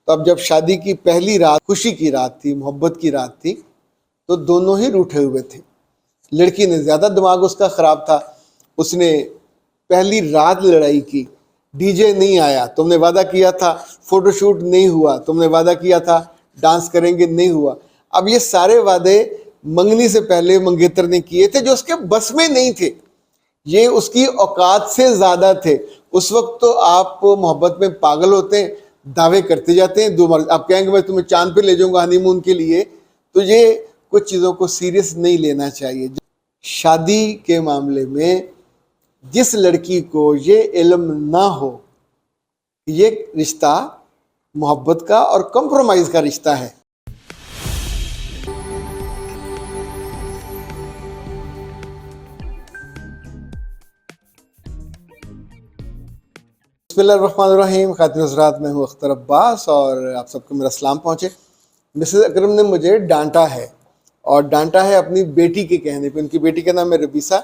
तो अब जब शादी की पहली रात, खुशी की रात थी, मोहब्बत की रात थी, तो दोनों ही रूठे हुए थे। लड़की ने ज़्यादा दिमाग उसका ख़राब था, उसने पहली रात लड़ाई की, डीजे नहीं आया, तुमने वादा किया था, फोटोशूट नहीं हुआ, तुमने वादा किया था डांस करेंगे, नहीं हुआ। अब ये सारे वादे मंगनी से पहले मंगेतर ने किए थे, जो उसके बस में नहीं थे, ये उसकी औकात से ज़्यादा थे। उस वक्त तो आप मोहब्बत में पागल होते हैं, दावे करते जाते हैं, आप कहेंगे मैं तुम्हें चांद पे ले जाऊंगा हनीमून के लिए, तो ये कुछ चीज़ों को सीरियस नहीं लेना चाहिए। शादी के मामले में जिस लड़की को ये इल्म ना हो, ये रिश्ता मोहब्बत का और कंप्रोमाइज़ का रिश्ता है। बिस्मिल्लाहिर्रहमानिर्रहीम। खातिन हज़रात, मैं हूँ अख्तर अब्बास और आप सबको मेरा सलाम पहुँचे। मिसेस अकरम ने मुझे डांटा है, और डांटा है अपनी बेटी के कहने पे। उनकी बेटी का नाम है रबीसा,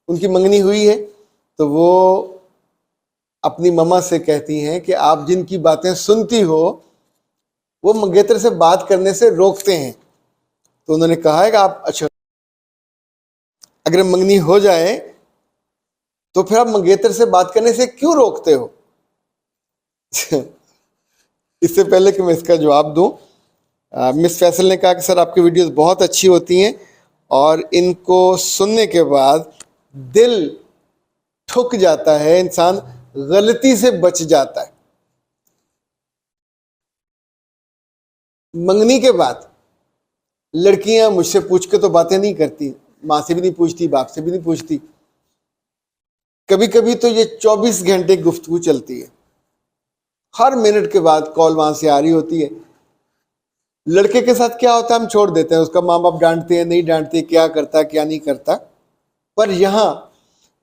उनकी मंगनी हुई है, तो वो अपनी मम्मा से कहती हैं कि आप जिनकी बातें सुनती हो वो मंगेतर से बात करने से रोकते हैं। तो उन्होंने कहा है कि आप, अच्छा, अगर मंगनी हो जाए तो फिर आप मंगेतर से बात करने से क्यों रोकते हो? इससे पहले कि मैं इसका जवाब दूं, मिस फैसल ने कहा कि सर आपकी वीडियोस बहुत अच्छी होती हैं और इनको सुनने के बाद दिल ठुक जाता है, इंसान गलती से बच जाता है। मंगनी के बाद लड़कियां मुझसे पूछ के तो बातें नहीं करती, माँ से भी नहीं पूछती, बाप से भी नहीं पूछती। कभी कभी तो ये 24 घंटे गुफ्तगू चलती है, हर मिनट के बाद कॉल वहां से आ रही होती है। लड़के के साथ क्या होता है हम छोड़ देते हैं, उसका माँ बाप डांटते हैं, नहीं डांटते, क्या करता क्या नहीं करता। पर यहाँ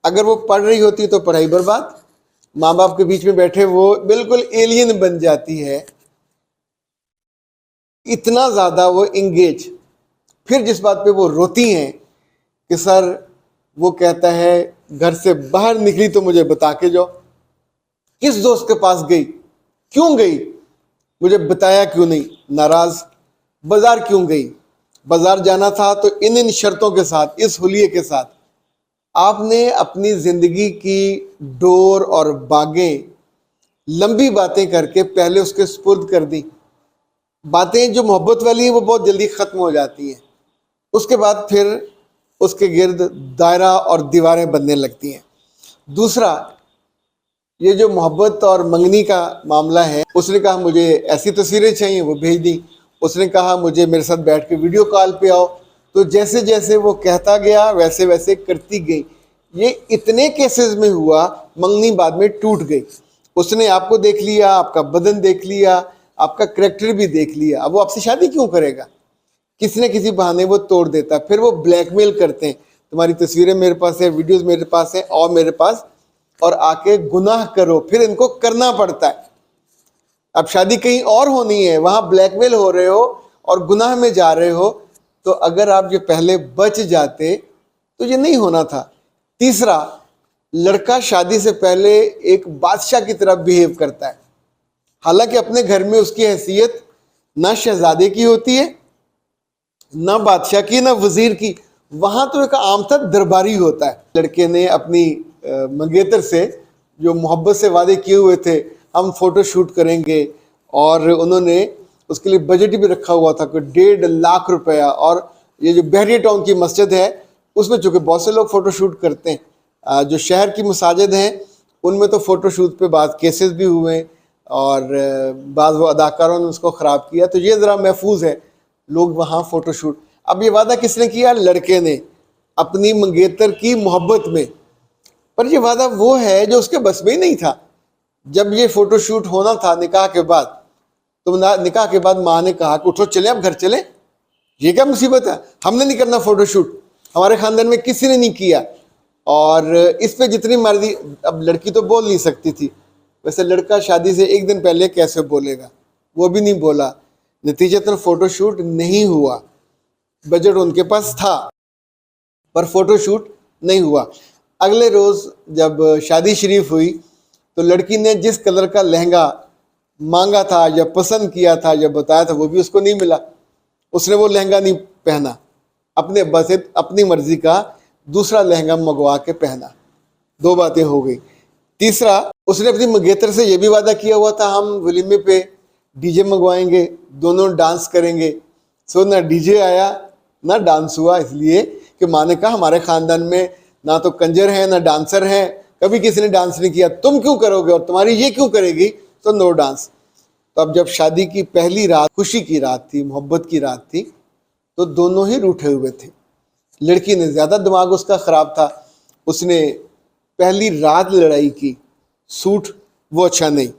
अगर वो पढ़ रही होती तो पढ़ाई बर्बाद, माँ बाप के बीच में बैठे वो बिल्कुल एलियन बन जाती है, इतना ज़्यादा वो इंगेज। फिर जिस बात पे वो रोती हैं कि सर, वो कहता है घर से बाहर निकली तो मुझे बता के जाओ, किस दोस्त के पास गई, क्यों गई, मुझे बताया क्यों नहीं, नाराज। बाजार क्यों गई, बाजार जाना था तो इन शर्तों के साथ, इस हुलिये के साथ। आपने अपनी जिंदगी की डोर और बागें लंबी बातें करके पहले उसके सुपुर्द कर दी। बातें जो मोहब्बत वाली हैं वो बहुत जल्दी ख़त्म हो जाती हैं, उसके बाद फिर उसके गिर्द दायरा और दीवारें बनने लगती हैं। दूसरा, ये जो मोहब्बत और मंगनी का मामला है, उसने कहा मुझे ऐसी तस्वीरें चाहिए, वो भेज दी। उसने कहा मुझे मेरे साथ बैठ के वीडियो कॉल पे आओ, तो जैसे जैसे वो कहता गया वैसे वैसे करती गई। ये इतने केसेस में हुआ, मंगनी बाद में टूट गई। उसने आपको देख लिया, आपका बदन देख लिया, आपका करैक्टर भी देख लिया, अब वो आपसे शादी क्यों करेगा? किसी न किसी बहाने वो तोड़ देता। फिर वो ब्लैकमेल करते हैं, तुम्हारी तस्वीरें मेरे पास है, वीडियोस मेरे पास है और मेरे पास, और आके गुनाह करो। फिर इनको करना पड़ता है। अब शादी कहीं और होनी है, वहां ब्लैकमेल हो रहे हो और गुनाह में जा रहे हो। तो अगर आप ये पहले बच जाते तो ये नहीं होना था। तीसरा, लड़का शादी से पहले एक बादशाह की तरह बिहेव करता है, हालांकि अपने घर में उसकी हैसियत ना शहजादे की होती है, ना बादशाह की, ना वजीर की। वहां तो एक आम था दरबारी होता है। लड़के ने अपनी मंगेतर से जो मोहब्बत से वादे किए हुए थे, हम फोटो शूट करेंगे, और उन्होंने उसके लिए बजट भी रखा हुआ था कोई 1.5 लाख रुपया। और ये जो बहरिया टाउन की मस्जिद है उसमें चूँकि बहुत से लोग फ़ोटो शूट करते हैं, जो शहर की मसाजिद हैं उनमें तो फ़ोटो शूट पे बाद केसेस भी हुए और बाद वो अदाकारों ने उसको ख़राब किया। तो ये ज़रा महफूज है, लोग वहाँ फ़ोटो शूट। अब ये वादा किसने किया? लड़के ने, अपनी मंगेतर की मोहब्बत में। पर ये वादा वो है जो उसके बस में ही नहीं था। जब ये फ़ोटो शूट होना था निकाह के बाद, तो निकाह के बाद माँ ने कहा कि उठो चले, अब घर चले। ये क्या मुसीबत है, हमने नहीं करना फ़ोटो शूट, हमारे ख़ानदान में किसी ने नहीं किया। और इस पे जितनी मर्जी, अब लड़की तो बोल नहीं सकती थी, वैसे लड़का शादी से एक दिन पहले कैसे बोलेगा, वो भी नहीं बोला। नतीजतन फ़ोटो शूट नहीं हुआ। बजट उनके पास था पर फ़ोटो शूट नहीं हुआ। अगले रोज़ जब शादी शरीफ हुई तो लड़की ने जिस कलर का लहंगा मांगा था या पसंद किया था या बताया था वो भी उसको नहीं मिला, उसने वो लहंगा नहीं पहना, अपने अब्बा से अपनी मर्जी का दूसरा लहंगा मंगवा के पहना। दो बातें हो गई। तीसरा, उसने अपनी मंगेतर से ये भी वादा किया हुआ था हम वलीमे पे डीजे मंगवाएंगे, दोनों डांस करेंगे। सो ना डीजे आया ना डांस हुआ, इसलिए कि माँ ने कहा हमारे खानदान में ना तो कंजर है ना डांसर है, कभी किसी ने डांस नहीं किया, तुम क्यों करोगे और तुम्हारी ये क्यों करेगी, तो नो डांस। तो अब जब शादी की पहली रात खुशी की रात थी, मोहब्बत की रात थी, तो दोनों ही रूठे हुए थे। लड़की ने ज़्यादा दिमाग उसका ख़राब था, उसने पहली रात लड़ाई की, सूट वो अच्छा नहीं,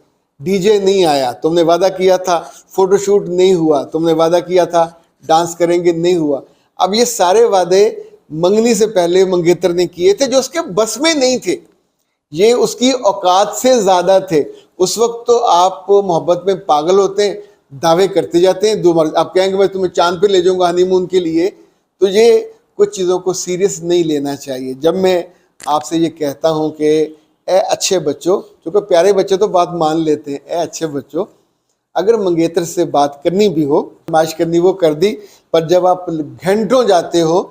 डीजे नहीं आया, तुमने वादा किया था, फोटोशूट नहीं हुआ, तुमने वादा किया था डांस करेंगे, नहीं हुआ। अब ये सारे वादे मंगनी से पहले मंगेतर ने किए थे जो उसके बस में नहीं थे, ये उसकी औकात से ज़्यादा थे। उस वक्त तो आप मोहब्बत में पागल होते हैं, दावे करते जाते हैं, दो मर्द आप कहेंगे मैं तुम्हें चांद पे ले जाऊंगा हनीमून के लिए, तो ये कुछ चीज़ों को सीरियस नहीं लेना चाहिए। जब मैं आपसे ये कहता हूँ कि ए अच्छे बच्चों, क्योंकि प्यारे बच्चे तो बात मान लेते हैं, ए अच्छे बच्चों, अगर मंगेतर से बात करनी भी हो, फरमाइश करनी वो कर दी, पर जब आप घंटों जाते हो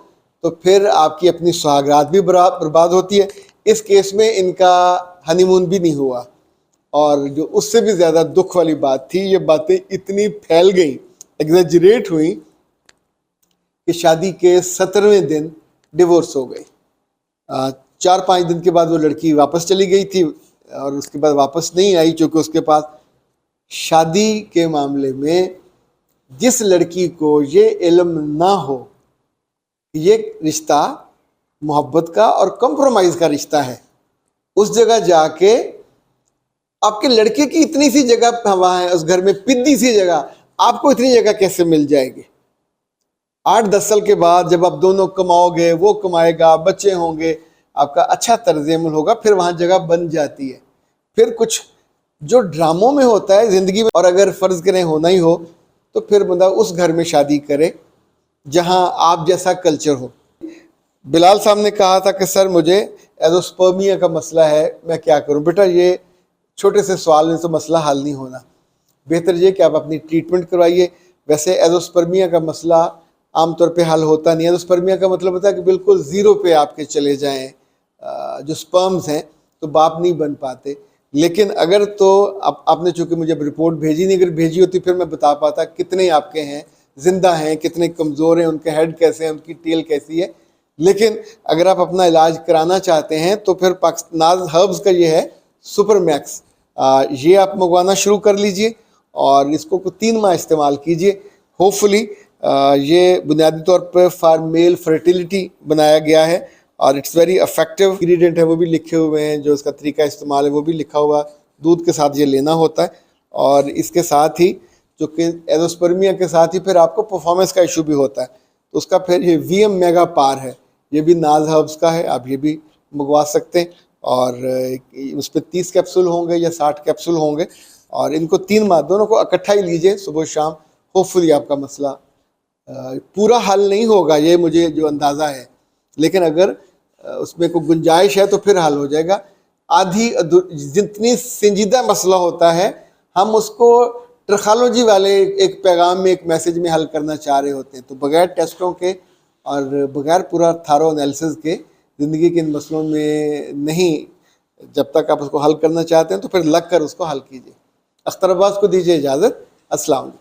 तो फिर आपकी अपनी सुहागरात भी बर्बाद होती है। इस केस में इनका हनीमून भी नहीं हुआ, और जो उससे भी ज़्यादा दुख वाली बात थी, ये बातें इतनी फैल गई, एग्जैजरेट हुई कि शादी के 17वें दिन डिवोर्स हो गई। 4-5 दिन के बाद वो लड़की वापस चली गई थी और उसके बाद वापस नहीं आई, क्योंकि उसके पास शादी के मामले में जिस लड़की को ये इल्म ना हो कि ये रिश्ता मोहब्बत का और कंप्रोमाइज़ का रिश्ता है, उस जगह जाके आपके लड़के की इतनी सी जगह वहाँ है उस घर में, पिद्दी सी जगह, आपको इतनी जगह कैसे मिल जाएगी? 8-10 साल के बाद जब आप दोनों कमाओगे, वो कमाएगा, बच्चे होंगे, आपका अच्छा तर्ज-ए-अमल होगा, फिर वहाँ जगह बन जाती है। फिर कुछ जो ड्रामों में होता है ज़िंदगी में, और अगर फ़र्ज़ करें होना ही हो, तो फिर बंदा उस घर में शादी करे जहाँ आप जैसा कल्चर हो। बिलाल साहब ने कहा था कि सर मुझे एज़ोस्पर्मिया का मसला है, मैं क्या करूँ? बेटा ये छोटे से सवाल में तो मसला हल नहीं होना, बेहतर ये कि आप अपनी ट्रीटमेंट करवाइए। वैसे एज़ोस्पर्मिया का मसला आमतौर पे हल होता नहीं है। एज़ोस्पर्मिया का मतलब होता है कि बिल्कुल ज़ीरो पे आपके चले जाएं जो स्पर्म्स हैं, तो बाप नहीं बन पाते। लेकिन अगर तो आपने चूँकि मुझे रिपोर्ट भेजी नहीं, अगर भेजी होती फिर मैं बता पाता कितने आपके हैं, जिंदा हैं, कितने कमज़ोर हैं, उनके हेड कैसे हैं, उनकी टेल कैसी है। लेकिन अगर आप अपना इलाज कराना चाहते हैं तो फिर नाज हर्ब्स का ये है सुपर मैक्स, ये आप मंगवाना शुरू कर लीजिए और इसको 3 माह इस्तेमाल कीजिए। होपफुली ये बुनियादी तौर पर फॉर मेल फर्टिलिटी बनाया गया है और इट्स वेरी इफेक्टिव। इंग्रेडिएंट है वो भी लिखे हुए हैं, जो इसका तरीका इस्तेमाल है वो भी लिखा हुआ। दूध के साथ ये लेना होता है, और इसके साथ ही जो कि एज़ोस्पर्मिया के साथ ही फिर आपको परफॉर्मेंस का इशू भी होता है, तो उसका फिर ये VM मेगा पार है, ये भी नाज हर्ब्स का है, आप ये भी मंगवा सकते हैं। और उस पर 30 कैप्सूल होंगे या 60 कैप्सूल होंगे, और इनको 3 माह दोनों को इकट्ठा ही लीजिए सुबह शाम। होपफुली आपका मसला पूरा हल नहीं होगा, ये मुझे जो अंदाज़ा है, लेकिन अगर उसमें कोई गुंजाइश है तो फिर हल हो जाएगा। आधी जितनी संजीदा मसला होता है हम उसको ट्रखालोजी वाले एक पैगाम में, एक मैसेज में हल करना चाह रहे होते हैं, तो बगैर टेस्टों के और बगैर पूरा थारो एनालिसिस के ज़िंदगी के इन मसलों में नहीं, जब तक आप उसको हल करना चाहते हैं तो फिर लग कर उसको हल कीजिए। अख्तर अब्बास को दीजिए इजाज़त। अस्सलाम वालेकुम।